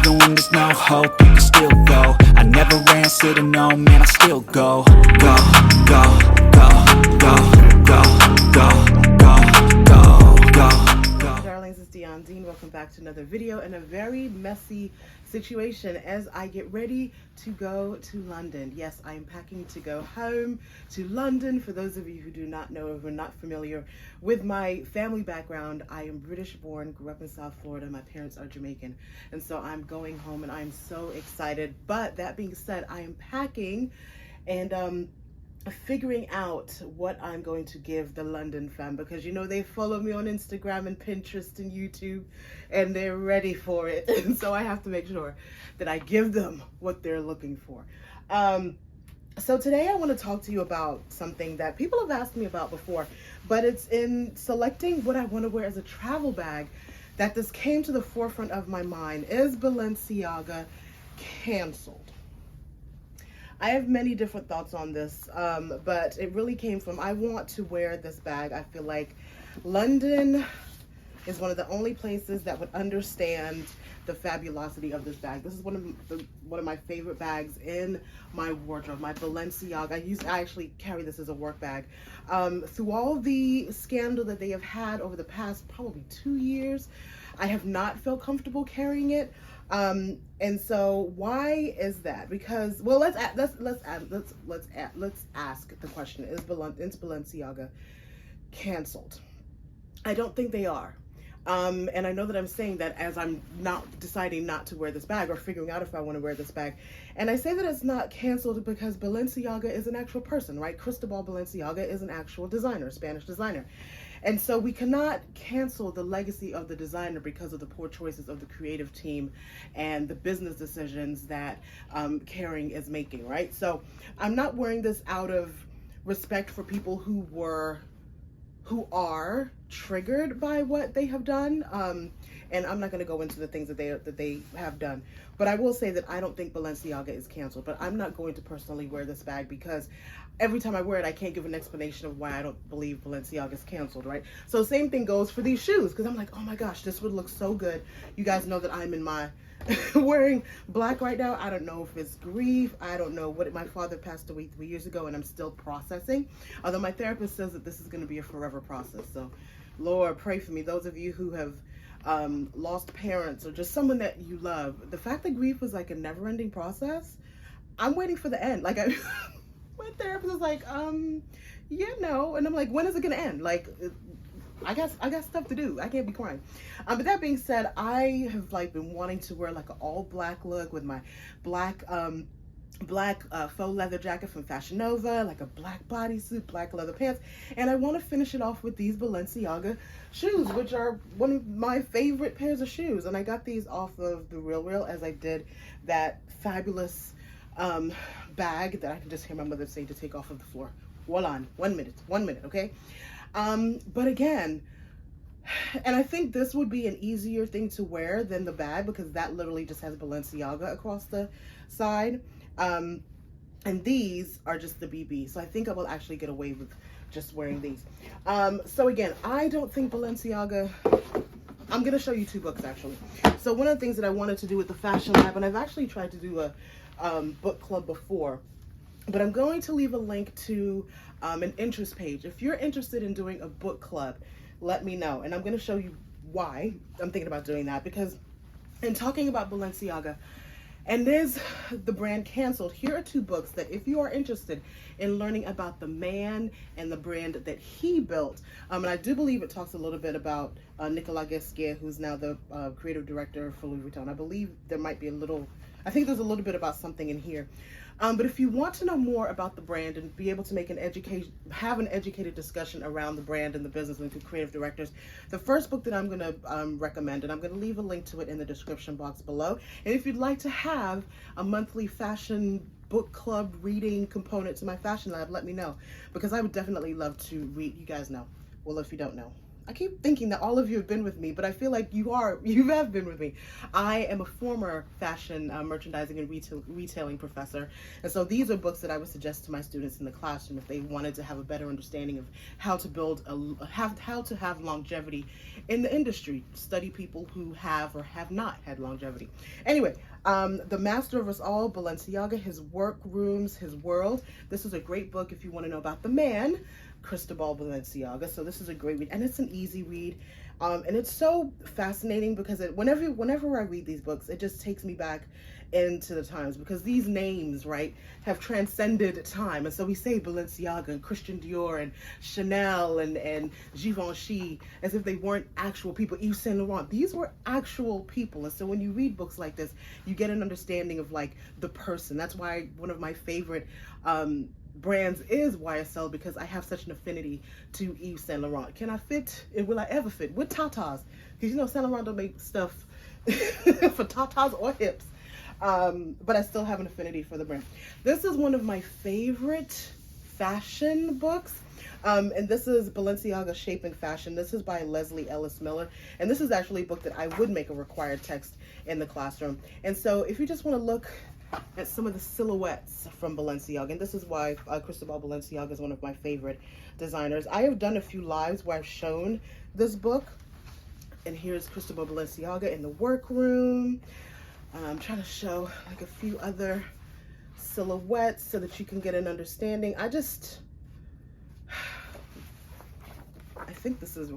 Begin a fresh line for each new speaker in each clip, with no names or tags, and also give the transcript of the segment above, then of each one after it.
even when there's no hope, you can still go. I never answer to no, man, I still go. Go, go, go, go, go, go, go, go, go.
Darlings, it's Dean. Welcome back to another video and a very messy situation as I get ready to go to London. Yes, I am packing to go home to London. For those of you who do not know or who are not familiar with my family background, I am British born, grew up in South Florida. My parents are Jamaican, and so I'm going home and I'm so excited. But that being said, I am packing and figuring out what I'm going to give the London fam, because you know they follow me on Instagram and Pinterest and YouTube and they're ready for it, and so I have to make sure that I give them what they're looking for. So today I want to talk to you about something that people have asked me about before, but it's in selecting what I want to wear as a travel bag that this came to the forefront of my mind. Is Balenciaga canceled? I have many different thoughts on this, but it really came from, I want to wear this bag. I feel like London is one of the only places that would understand the fabulosity of this bag. This is one of my favorite bags in my wardrobe, my Balenciaga. I actually carry this as a work bag. Through all the scandal that they have had over the past probably 2 years, I have not felt comfortable carrying it. And so why is that? Because, well, let's ask the question: Is Balenciaga canceled? I don't think they are. And I know that I'm saying that as I'm not deciding not to wear this bag or figuring out if I want to wear this bag. And I say that it's not canceled because Balenciaga is an actual person, right? Cristobal Balenciaga is an actual designer, Spanish designer. And so we cannot cancel the legacy of the designer because of the poor choices of the creative team and the business decisions that Kering is making, right? So I'm not wearing this out of respect for people who are triggered by what they have done. And I'm not going to go into the things that they have done. But I will say that I don't think Balenciaga is canceled. But I'm not going to personally wear this bag because every time I wear it, I can't give an explanation of why I don't believe Balenciaga is canceled, right? So same thing goes for these shoes, because I'm like, oh my gosh, this would look so good. You guys know that I'm in my wearing black right now. I don't know if it's grief. I don't know what my father passed away 3 years ago and I'm still processing. Although my therapist says that this is going to be a forever process. So Lord, pray for me. Those of you who have lost parents or just someone that you love, the fact that grief is like a never-ending process, I'm waiting for the end. Like my therapist is like, yeah, no. And I'm like, when is it going to end? Like, I got stuff to do. I can't be crying. But that being said, I have like been wanting to wear like an all black look with my black faux leather jacket from Fashion Nova, like a black bodysuit, black leather pants, and I want to finish it off with these Balenciaga shoes, which are one of my favorite pairs of shoes. And I got these off of the Real as I did that fabulous bag that I can just hear my mother say to take off of the floor. Hold on, 1 minute, okay? But again, and I think this would be an easier thing to wear than the bag because that literally just has Balenciaga across the side. And these are just the BB. So I think I will actually get away with just wearing these. So again, I don't think Balenciaga, I'm going to show you two books actually. So one of the things that I wanted to do with the Fashion Lab, and I've actually tried to do a book club before, but I'm going to leave a link to an interest page. If you're interested in doing a book club, let me know. And I'm going to show you why I'm thinking about doing that, because in talking about Balenciaga, and there's the brand Cancelled, here are two books that if you are interested in learning about the man and the brand that he built, and I do believe it talks a little bit about Nicolas Ghesquière, who's now the creative director for Louis Vuitton. I believe there might be I think there's a little bit about something in here. But if you want to know more about the brand and be able to make have an educated discussion around the brand and the business and the creative directors, the first book that I'm going to recommend, and I'm going to leave a link to it in the description box below. And if you'd like to have a monthly fashion book club reading component to my Fashion Lab, let me know, because I would definitely love to read. You guys know. Well, if you don't know, I keep thinking that all of you have been with me, but I feel like you have been with me. I am a former fashion merchandising and retailing professor. And so these are books that I would suggest to my students in the classroom if they wanted to have a better understanding of how to build how to have longevity in the industry. Study people who have or have not had longevity. Anyway, The Master of Us All, Balenciaga, His Workrooms, His World. This is a great book if you want to know about the man, Cristobal Balenciaga. So this is a great read, and it's an easy read, and it's so fascinating because whenever I read these books, it just takes me back into the times, because these names, right, have transcended time. And so we say Balenciaga and Christian Dior and Chanel and Givenchy as if they weren't actual people. Yves Saint Laurent, these were actual people. And so when you read books like this, you get an understanding of like the person. That's why one of my favorite brands is YSL, because I have such an affinity to Yves Saint Laurent. Can I fit, and will I ever fit with tatas? Because you know Saint Laurent don't make stuff for tatas or hips, but I still have an affinity for the brand. This is one of my favorite fashion books, and this is Balenciaga Shaping Fashion. This is by Leslie Ellis Miller, and this is actually a book that I would make a required text in the classroom. And so if you just want to look at some of the silhouettes from Balenciaga, and this is why Cristobal Balenciaga is one of my favorite designers. I have done a few lives where I've shown this book, and here's Cristobal Balenciaga in the workroom. I'm trying to show like a few other silhouettes so that you can get an understanding. I think this is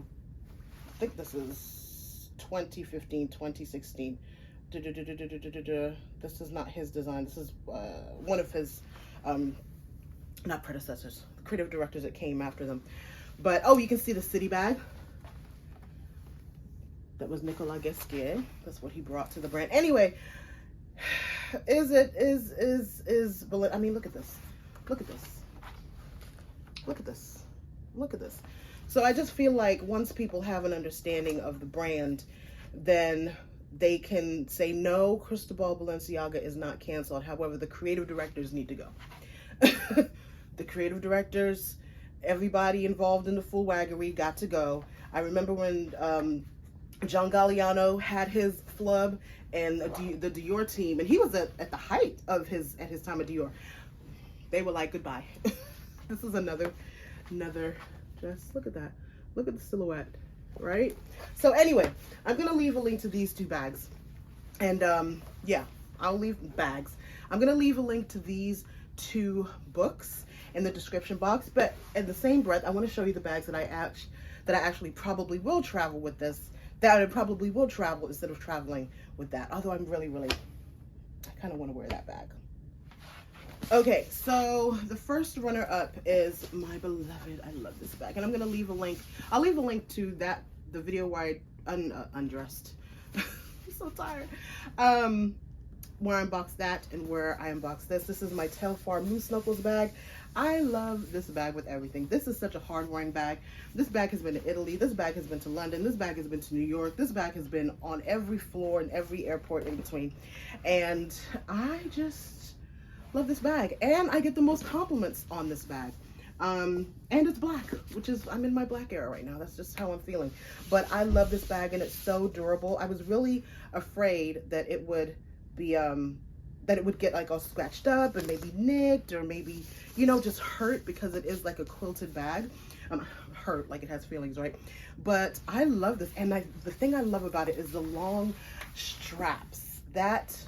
2015, 2016. This is not his design. This is one of his not predecessors, the creative directors that came after them. But oh, you can see the city bag. That was Nicolas Guesquier. That's what he brought to the brand. Anyway, I mean, look at this. Look at this. Look at this. Look at this. So I just feel like once people have an understanding of the brand, then they can say, no, Cristobal Balenciaga is not canceled. However, the creative directors need to go. The creative directors, everybody involved in the full waggery got to go. I remember when John Galliano had his flub, and the Dior team, and he was at the height of his time at Dior. They were like, goodbye. This is another dress. Look at that. Look at the silhouette, right? So anyway, I'm gonna leave a link to these two bags, and yeah, I'll leave bags. I'm gonna leave a link to these two books in the description box. But in the same breath, I want to show you the bags that I actually probably will travel with this. That I probably will travel instead of traveling with that. Although I'm really, I kind of want to wear that bag. Okay, so the first runner up is my beloved, I love this bag. And I'm going to leave a link. I'll leave a link to that, the video where I undressed. I'm so tired. Where I unboxed that and where I unboxed this. This is my Telfar Moose Knuckles bag. I love this bag with everything. This is such a hard-wearing bag. This bag has been to Italy. This bag has been to London. This bag has been to New York. This bag has been on every floor and every airport in between. And I just love this bag. And I get the most compliments on this bag. And it's black, which is, I'm in my black era right now. That's just how I'm feeling. But I love this bag, and it's so durable. I was really afraid that it would be, that it would get like all scratched up and maybe nicked, or maybe, you know, just hurt, because it is like a quilted bag. Hurt, like it has feelings, right? But I love this. And the thing I love about it is the long straps that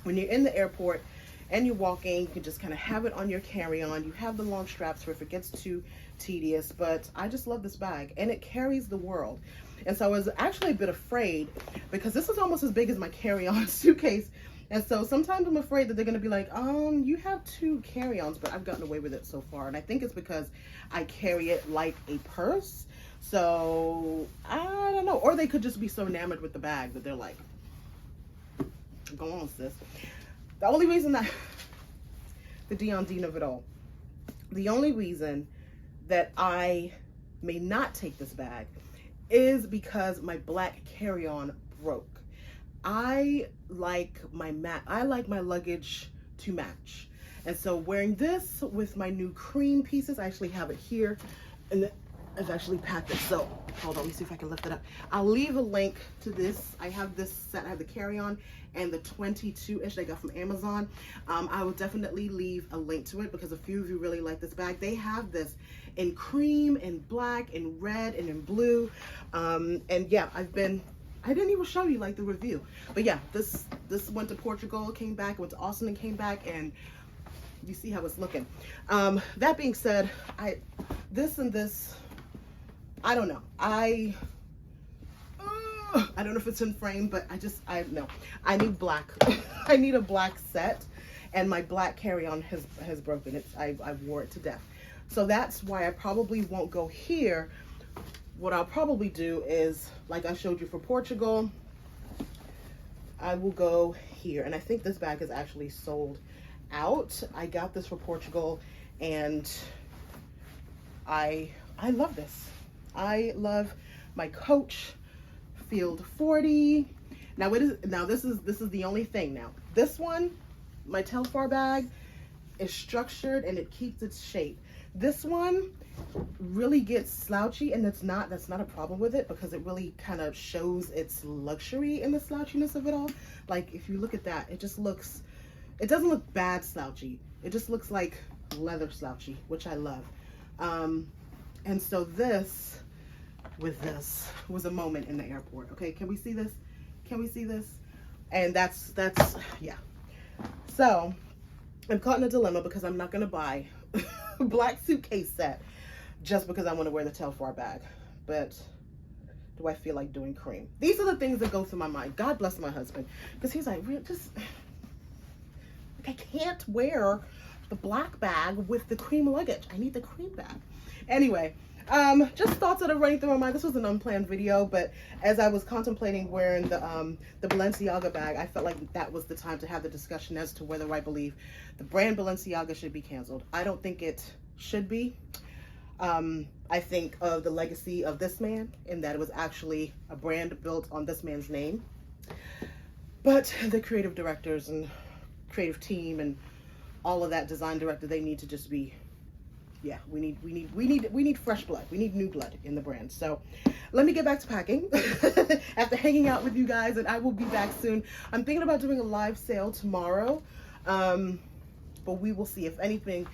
when you're in the airport and you're walking, you can just kind of have it on your carry-on. You have the long straps for if it gets too tedious. But I just love this bag, and it carries the world. And so I was actually a bit afraid, because this is almost as big as my carry-on suitcase. And so sometimes I'm afraid that they're going to be like, you have two carry-ons, but I've gotten away with it so far. And I think it's because I carry it like a purse. So I don't know. Or they could just be so enamored with the bag that they're like, go on, sis. The only reason that, the Dion Dean of it all, the only reason that I may not take this bag is because my black carry-on broke. I like my luggage to match. And so wearing this with my new cream pieces, I actually have it here in I've actually packed it. So hold on, let me see if I can lift it up. I'll leave a link to this. I have this set. I have the carry-on and the 22-ish I got from Amazon. I will definitely leave a link to it because a few of you really like this bag. They have this in cream and black and red and in blue. And yeah, I didn't even show you like the review, but yeah, this went to Portugal, came back, went to Austin and came back, and you see how it's looking. That being said, this I don't know. I don't know if it's in frame, but I know. I need black. I need a black set, and my black carry-on has broken. I wore it to death. So that's why I probably won't go here. What I'll probably do is, like I showed you for Portugal, I will go here. And I think this bag is actually sold out. I got this for Portugal, and I love this. I love my Coach Field 40. Now this is the only thing now. This one, my Telfar bag, is structured and it keeps its shape. This one really gets slouchy, and that's not a problem with it because it really kind of shows its luxury in the slouchiness of it all. Like if you look at that, it doesn't look bad slouchy. It just looks like leather slouchy, which I love. And so this was a moment in the airport. Okay, can we see this? Can we see this? And that's yeah. So I'm caught in a dilemma because I'm not gonna buy a black suitcase set just because I want to wear the Telfar bag. But do I feel like doing cream? These are the things that go through my mind. God bless my husband, because he's like, I can't wear the black bag with the cream luggage. I need the cream bag. Anyway, just thoughts that are running through my mind. This was an unplanned video, but as I was contemplating wearing the Balenciaga bag, I felt like that was the time to have the discussion as to whether I believe the brand Balenciaga should be canceled. I don't think it should be. I think of the legacy of this man, in that it was actually a brand built on this man's name. But the creative directors and creative team and all of that, design director, they need to just be, yeah, we need fresh blood. We need new blood in the brand. So let me get back to packing after hanging out with you guys, and I will be back soon. I'm thinking about doing a live sale tomorrow. But we will see. If anything,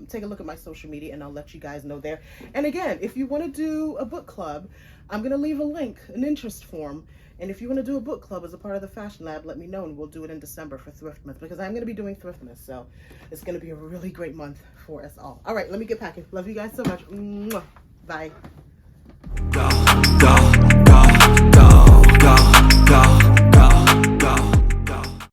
take a look at my social media and I'll let you guys know there. And again, if you want to do a book club, I'm going to leave a link, an interest form. And if you want to do a book club as a part of the Fashion Lab, let me know, and we'll do it in December for Thriftmas, because I'm going to be doing Thriftmas. So it's going to be a really great month for us all. All right, let me get packing. Love you guys so much. Mwah. Bye.
Go, go.